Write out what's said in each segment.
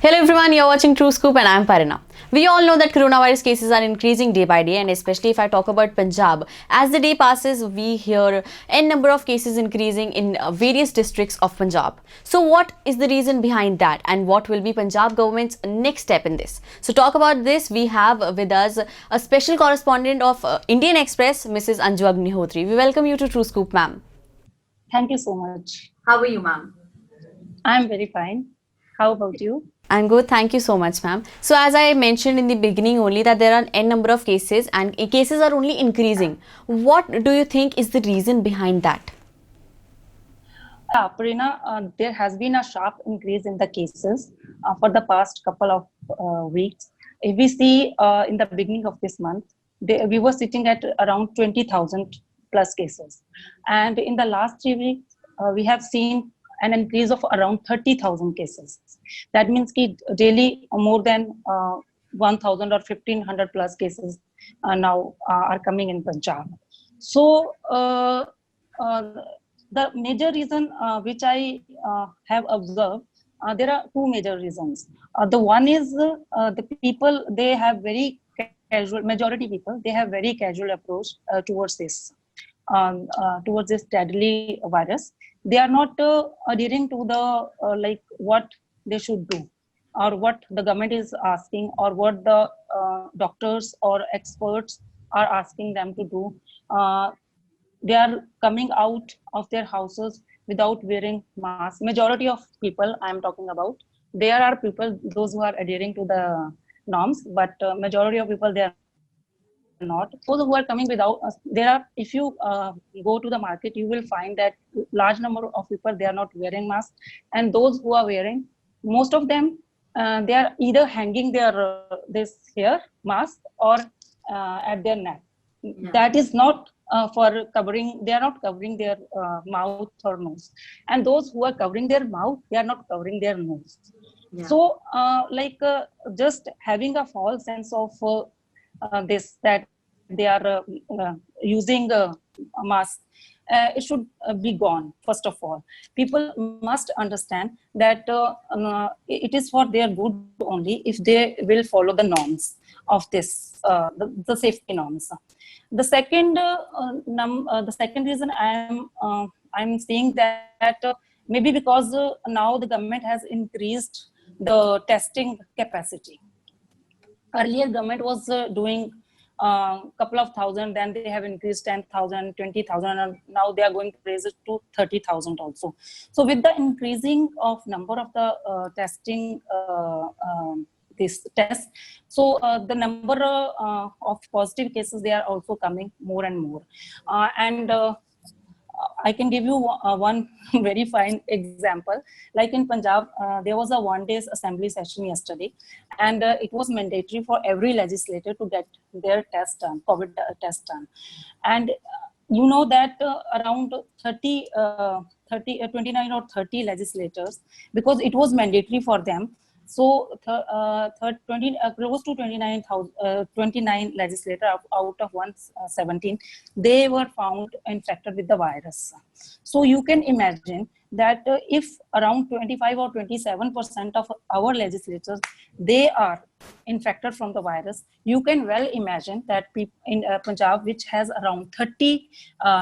Hello everyone, you're watching True Scoop and I'm Parina. We all know that coronavirus cases are increasing day by day, and especially if I talk about Punjab, as the day passes we hear n number of cases increasing in various districts of Punjab. So what is the reason behind that, and what will be Punjab government's next step in this? So talk about this, we have with us a special correspondent of Indian Express, Mrs. Anju Agnihotri. We welcome you to True Scoop, ma'am. Thank you so much. How are you, ma'am? I'm very fine. How about you? I'm good. Thank you so much, ma'am. So as I mentioned in the beginning only that there are n number of cases and cases are only increasing. What do you think is the reason behind that? Prerna, there has been a sharp increase in the cases for the past couple of weeks. If we see in the beginning of this month, we were sitting at around 20,000 plus cases. And in the last 3 weeks, we have seen an increase of around 30,000 cases. That means that daily more than 1,000 or 1,500 plus cases now are coming in Punjab. So the major reason which I have observed, there are two major reasons. The one is the people, they have very casual, majority people, they have very casual approach towards this deadly virus. They are not adhering to the like what they should do, or what the government is asking, or what the doctors or experts are asking them to do. They are coming out of their houses without wearing masks. Majority of people I am talking about, there are people, those who are adhering to the norms, but majority of people, they are not. Those who are coming without, there are, if you go to the market, you will find that large number of people, they are not wearing masks. And those who are wearing, most of them, they are either hanging their this hair mask or at their neck. Yeah. That is not for covering, they are not covering their mouth or nose. And those who are covering their mouth, they are not covering their nose. Yeah. So just having a false sense of this, that they are using a mask, it should be gone. First of all, people must understand that it is for their good only if they will follow the norms of this, the safety norms. The second reason I'm saying that maybe because now the government has increased the testing capacity. Earlier, government was doing couple of thousand, then they have increased 10,000, 20,000, and now they are going to raise it to 30,000 also. So with the increasing of number of the testing, this test, so the number of positive cases, they are also coming more and more. I can give you one very fine example. Like in Punjab, there was a one-day assembly session yesterday, and it was mandatory for every legislator to get their test done, COVID test done. And you know that around 29 or 30 legislators, because it was mandatory for them. So close to 29 legislators out of 117, they were found infected with the virus. So you can imagine that if around 25 or 27% of our legislators, they are infected from the virus, you can well imagine that people in Punjab, which has around 30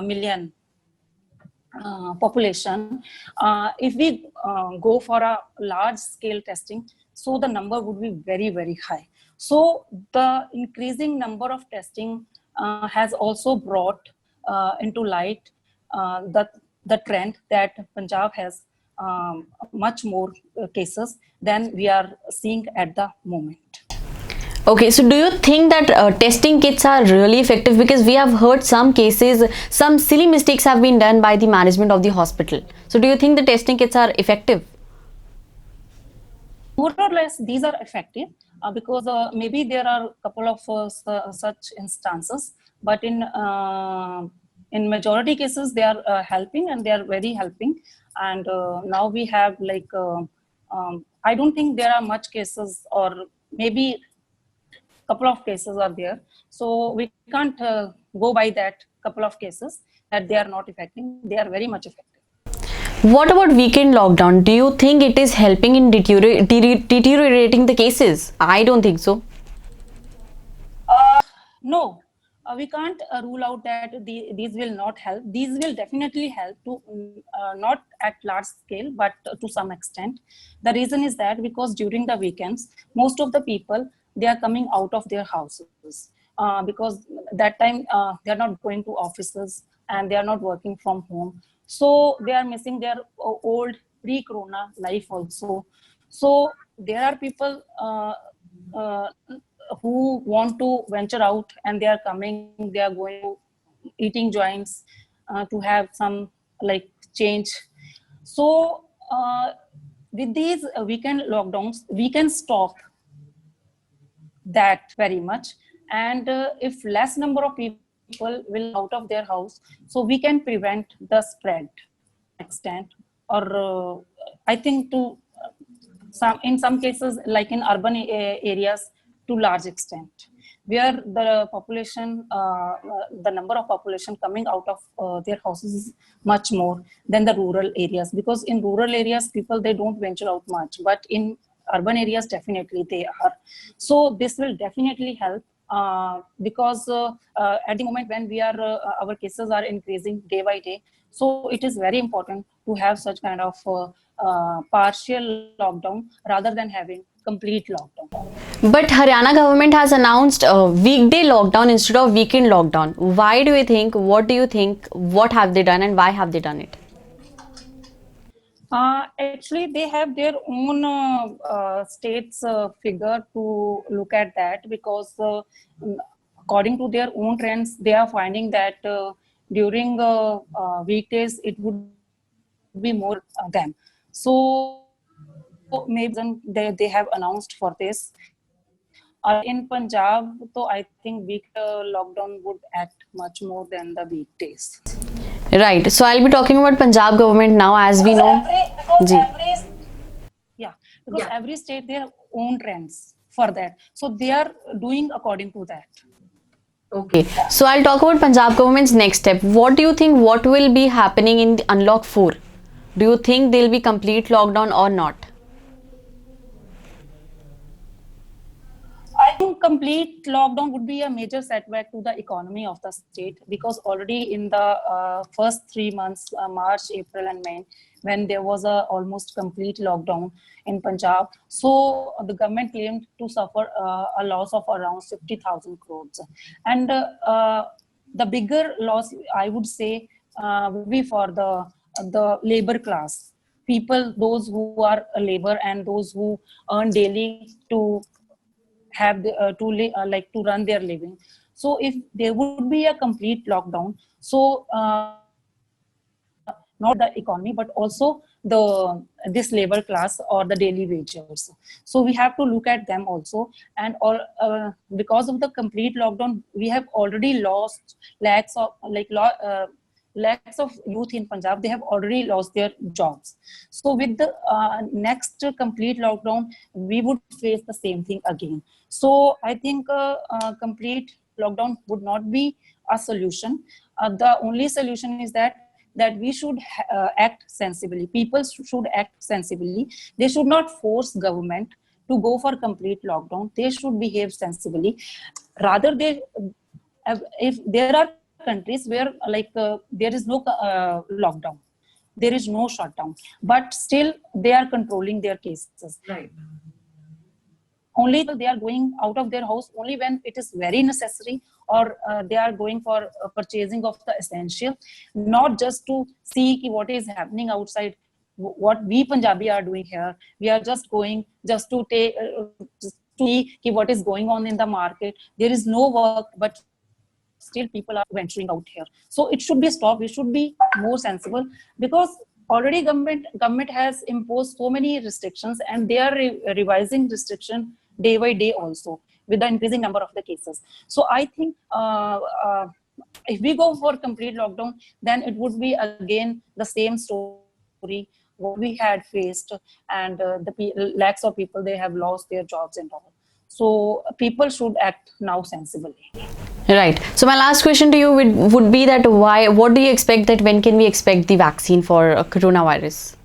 million population, if we go for a large scale testing, so the number would be very, very high. So the increasing number of testing has also brought into light the trend that Punjab has much more cases than we are seeing at the moment. Okay, so do you think that testing kits are really effective? Because we have heard some cases, some silly mistakes have been done by the management of the hospital. So do you think the testing kits are effective? More or less, these are effective because maybe there are a couple of such instances, but in majority cases, they are helping, and they are very helping. And now we have like, I don't think there are much cases, or maybe couple of cases are there, so we can't go by that couple of cases that they are not effective. They are very much effective. What about weekend lockdown? Do you think it is helping in deteriorating the cases? I don't think so. No, we can't rule out that these will not help. These will definitely help to not at large scale, but to some extent. The reason is that because during the weekends, most of the people, they are coming out of their houses because that time they are not going to offices and they are not working from home. So they are missing their old pre-corona life also. So there are people uh, who want to venture out and they are coming, they are going to eating joints to have some like change. So with these weekend lockdowns, we can stop that very much. And if less number of people will out of their house, so we can prevent the spread extent. Or I think to some in some cases, like in urban areas, to large extent, where the population, the number of population coming out of their houses is much more than the rural areas. Because in rural areas, people they don't venture out much, but in urban areas, definitely they are. So this will definitely help because at the moment when we are our cases are increasing day by day, so it is very important to have such kind of partial lockdown rather than having complete lockdown. But Haryana government has announced a weekday lockdown instead of weekend lockdown. Why do you think? What do you think? What have they done and why have they done it? Actually, they have their own state's figure to look at that because according to their own trends, they are finding that during weekdays it would be more them. So maybe they have announced for this. In Punjab, so I think week lockdown would act much more than the weekdays. Right. So I'll be talking about Punjab government now, as we know. Ji. Yeah, because every state their own trends for that, so they are doing according to that. Okay. So I'll talk about Punjab government's next step. What do you think? What will be happening in the Unlock 4? Do you think there'll be complete lockdown or not? I think complete lockdown would be a major setback to the economy of the state because already in the first 3 months, March, April, and May, when there was a almost complete lockdown in Punjab, so the government claimed to suffer a loss of around 50,000 crores, and the bigger loss I would say would be for the labor class people, those who are a labor and those who earn daily to have like to run their living. So if there would be a complete lockdown, so not the economy but also the this labor class or the daily wagers, so we have to look at them also. And all because of the complete lockdown, we have already lost lakhs of lakhs of youth in Punjab, they have already lost their jobs. So with the next complete lockdown, we would face the same thing again. So I think complete lockdown would not be a solution. The only solution is that we should act sensibly. People should act sensibly. They should not force government to go for complete lockdown. They should behave sensibly. Rather, they if there are countries where there is no lockdown, there is no shutdown, but still they are controlling their cases. Right. Only they are going out of their house only when it is very necessary, or they are going for purchasing of the essential, not just to see what is happening outside. What we Punjabi are doing here, we are just going just to take just to see what is going on in the market. There is no work, but still people are venturing out here. So it should be stopped. We should be more sensible because already government has imposed so many restrictions, and they are revising restriction day by day also with the increasing number of the cases. So I think if we go for complete lockdown, then it would be again the same story what we had faced, and the lakhs of people, they have lost their jobs and all. So people should act now sensibly. Right. So my last question to you would be that what do you expect, that when can we expect the vaccine for coronavirus?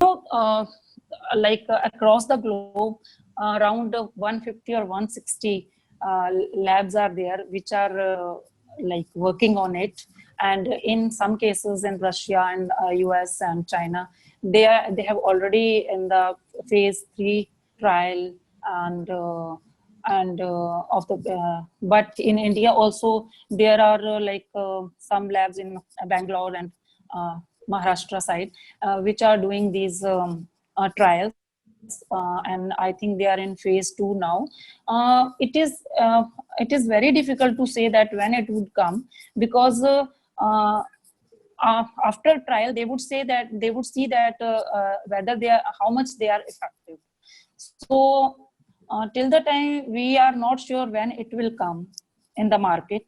So, across the globe, around 150 or 160 labs are there which are working on it. And in some cases in Russia and US and China, they have already in the phase 3 trial and of the but in India also there are some labs in Bangalore and Maharashtra side which are doing these trials, and I think they are in phase 2 now. It is very difficult to say that when it would come, because uh, after trial they would say that they would see that whether they are, how much they are effective. So till the time we are not sure when it will come in the market,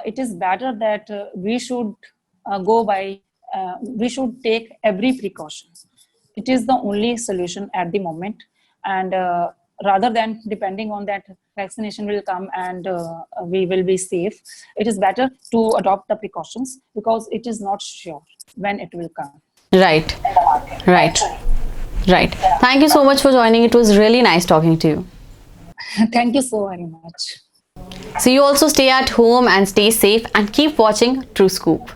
it is better that we should we should take every precaution. It is the only solution at the moment, and rather than depending on that vaccination will come and we will be safe, it is better to adopt the precautions because it is not sure when it will come Right. in the market. Right. Right. Thank you so much for joining. It was really nice talking to you. Thank you so very much. So you also stay at home and stay safe and keep watching True Scoop.